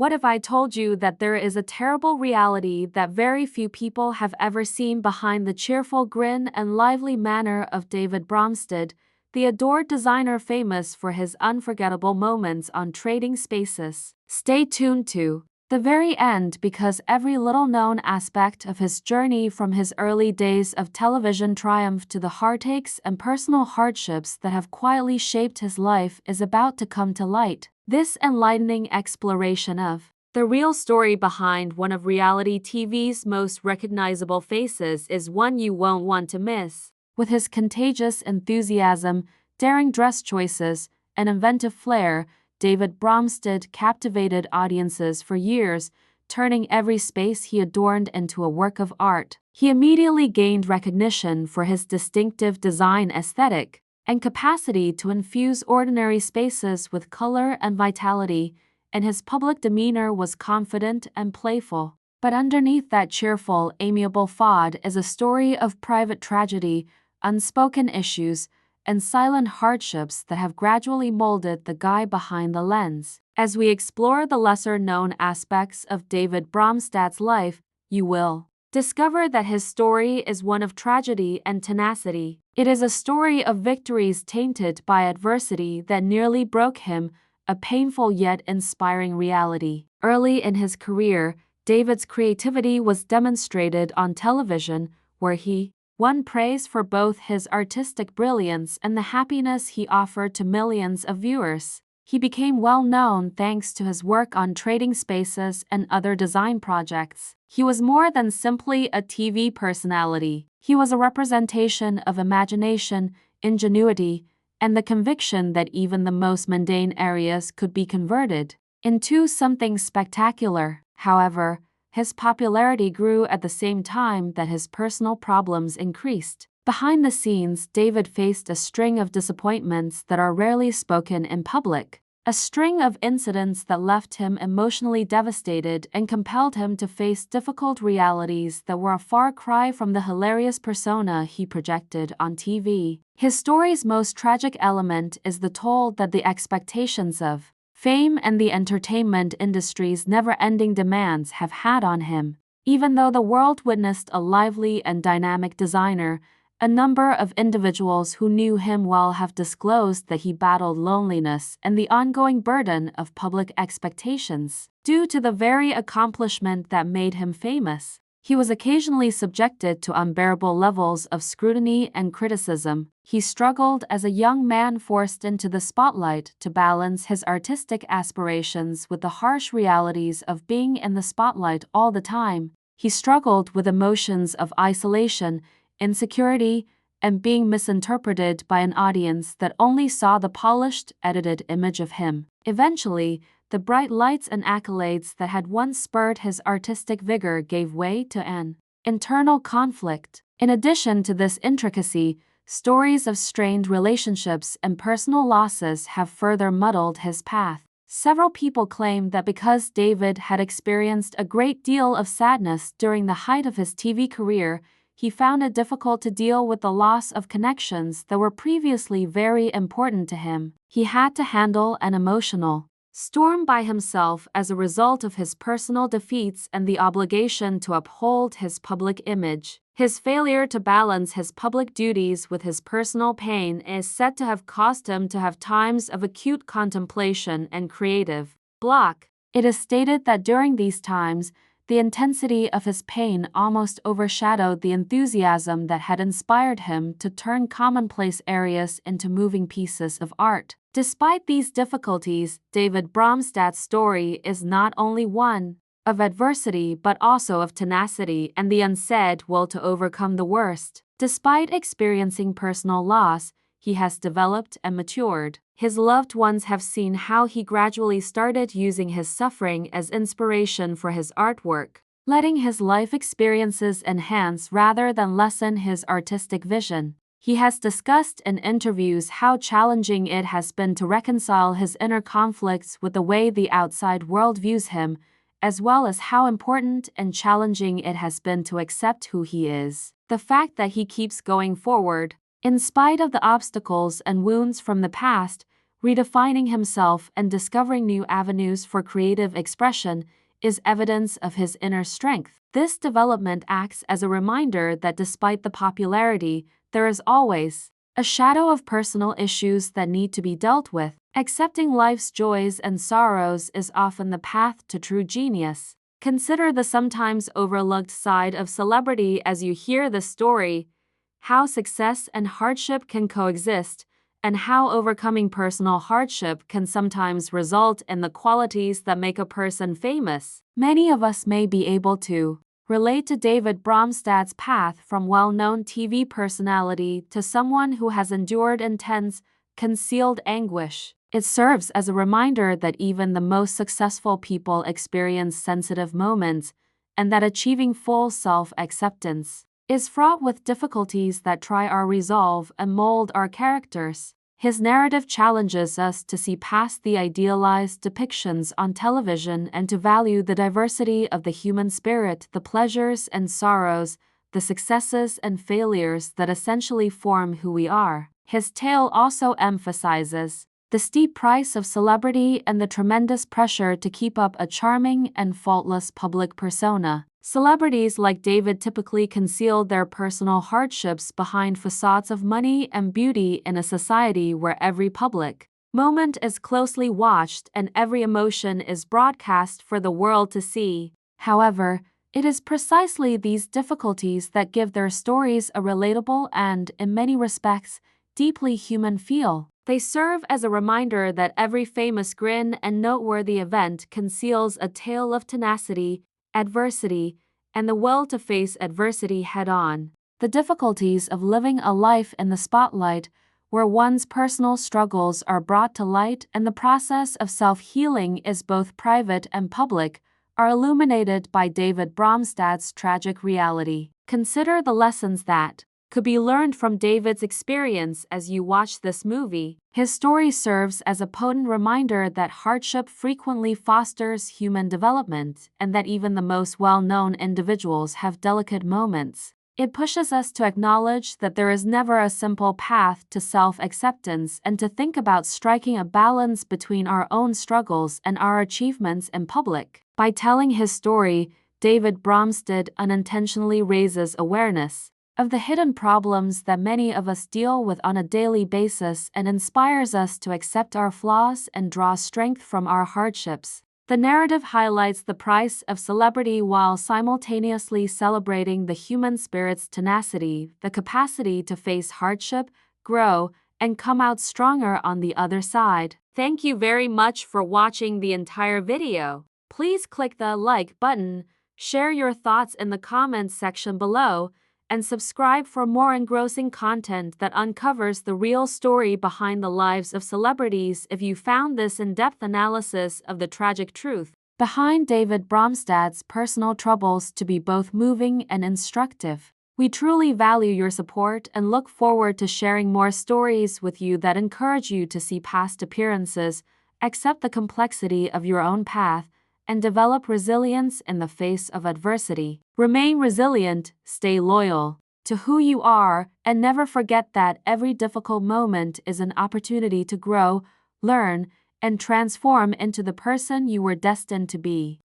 What if I told you that there is a terrible reality that very few people have ever seen behind the cheerful grin and lively manner of David Bromstad, the adored designer famous for his unforgettable moments on trading spaces? Stay tuned to the very end, because every little known aspect of his journey, from his early days of television triumph to the heartaches and personal hardships that have quietly shaped his life, is about to come to light. This enlightening exploration of the real story behind one of reality TV's most recognizable faces is one you won't want to miss. With his contagious enthusiasm, daring dress choices, and inventive flair, David Bromstad captivated audiences for years, turning every space he adorned into a work of art. He immediately gained recognition for his distinctive design aesthetic and capacity to infuse ordinary spaces with color and vitality, and his public demeanor was confident and playful. But underneath that cheerful, amiable facade is a story of private tragedy, unspoken issues, and silent hardships that have gradually molded the guy behind the lens. As we explore the lesser-known aspects of David Bromstad's life, you will discover that his story is one of tragedy and tenacity. It is a story of victories tainted by adversity that nearly broke him, a painful yet inspiring reality. Early in his career, David's creativity was demonstrated on television, where he won praise for both his artistic brilliance and the happiness he offered to millions of viewers. He became well known thanks to his work on trading spaces and other design projects. He was more than simply a TV personality. He was a representation of imagination, ingenuity, and the conviction that even the most mundane areas could be converted into something spectacular. However, his popularity grew at the same time that his personal problems increased. Behind the scenes, David faced a string of disappointments that are rarely spoken in public. A string of incidents that left him emotionally devastated and compelled him to face difficult realities that were a far cry from the hilarious persona he projected on TV. His story's most tragic element is the toll that the expectations of fame and the entertainment industry's never-ending demands have had on him. Even though the world witnessed a lively and dynamic designer, a number of individuals who knew him well have disclosed that he battled loneliness and the ongoing burden of public expectations. Due to the very accomplishment that made him famous, he was occasionally subjected to unbearable levels of scrutiny and criticism. He struggled as a young man forced into the spotlight to balance his artistic aspirations with the harsh realities of being in the spotlight all the time. He struggled with emotions of isolation, insecurity, and being misinterpreted by an audience that only saw the polished, edited image of him. Eventually, the bright lights and accolades that had once spurred his artistic vigor gave way to an internal conflict. In addition to this intricacy, stories of strained relationships and personal losses have further muddled his path. Several people claim that because David had experienced a great deal of sadness during the height of his TV career, he found it difficult to deal with the loss of connections that were previously very important to him. He had to handle an emotional storm by himself as a result of his personal defeats and the obligation to uphold his public image. His failure to balance his public duties with his personal pain is said to have caused him to have times of acute contemplation and creative block. It is stated that during these times, the intensity of his pain almost overshadowed the enthusiasm that had inspired him to turn commonplace areas into moving pieces of art. Despite these difficulties, David Bromstad's story is not only one of adversity but also of tenacity and the unsaid will to overcome the worst. Despite experiencing personal loss, he has developed and matured. His loved ones have seen how he gradually started using his suffering as inspiration for his artwork, letting his life experiences enhance rather than lessen his artistic vision. He has discussed in interviews how challenging it has been to reconcile his inner conflicts with the way the outside world views him, as well as how important and challenging it has been to accept who he is. The fact that he keeps going forward, in spite of the obstacles and wounds from the past, redefining himself and discovering new avenues for creative expression is evidence of his inner strength. This development acts as a reminder that despite the popularity, there is always a shadow of personal issues that need to be dealt with. Accepting life's joys and sorrows is often the path to true genius. Consider the sometimes overlooked side of celebrity as you hear the story, how success and hardship can coexist, and how overcoming personal hardship can sometimes result in the qualities that make a person famous. Many of us may be able to relate to David Bromstad's path from well-known TV personality to someone who has endured intense, concealed anguish. It serves as a reminder that even the most successful people experience sensitive moments, and that achieving full self-acceptance is fraught with difficulties that try our resolve and mold our characters. His narrative challenges us to see past the idealized depictions on television and to value the diversity of the human spirit, the pleasures and sorrows, the successes and failures that essentially form who we are. His tale also emphasizes the steep price of celebrity and the tremendous pressure to keep up a charming and faultless public persona. Celebrities like David typically conceal their personal hardships behind facades of money and beauty in a society where every public moment is closely watched and every emotion is broadcast for the world to see. However, it is precisely these difficulties that give their stories a relatable and, in many respects, deeply human feel. They serve as a reminder that every famous grin and noteworthy event conceals a tale of tenacity, adversity, and the will to face adversity head-on. The difficulties of living a life in the spotlight, where one's personal struggles are brought to light and the process of self-healing is both private and public, are illuminated by David Bromstad's tragic reality. Consider the lessons that could be learned from David's experience as you watch this movie. His story serves as a potent reminder that hardship frequently fosters human development and that even the most well-known individuals have delicate moments. It pushes us to acknowledge that there is never a simple path to self-acceptance and to think about striking a balance between our own struggles and our achievements in public. By telling his story, David Bromstad unintentionally raises awareness of the hidden problems that many of us deal with on a daily basis and inspires us to accept our flaws and draw strength from our hardships. The narrative highlights the price of celebrity while simultaneously celebrating the human spirit's tenacity, the capacity to face hardship, grow, and come out stronger on the other side. Thank you very much for watching the entire video. Please click the like button, share your thoughts in the comments section below, and subscribe for more engrossing content that uncovers the real story behind the lives of celebrities. If you found this in-depth analysis of the tragic truth behind David Bromstad's personal troubles to be both moving and instructive, we truly value your support and look forward to sharing more stories with you that encourage you to see past appearances, accept the complexity of your own path, and develop resilience in the face of adversity. Remain resilient, stay loyal to who you are, and never forget that every difficult moment is an opportunity to grow, learn, and transform into the person you were destined to be.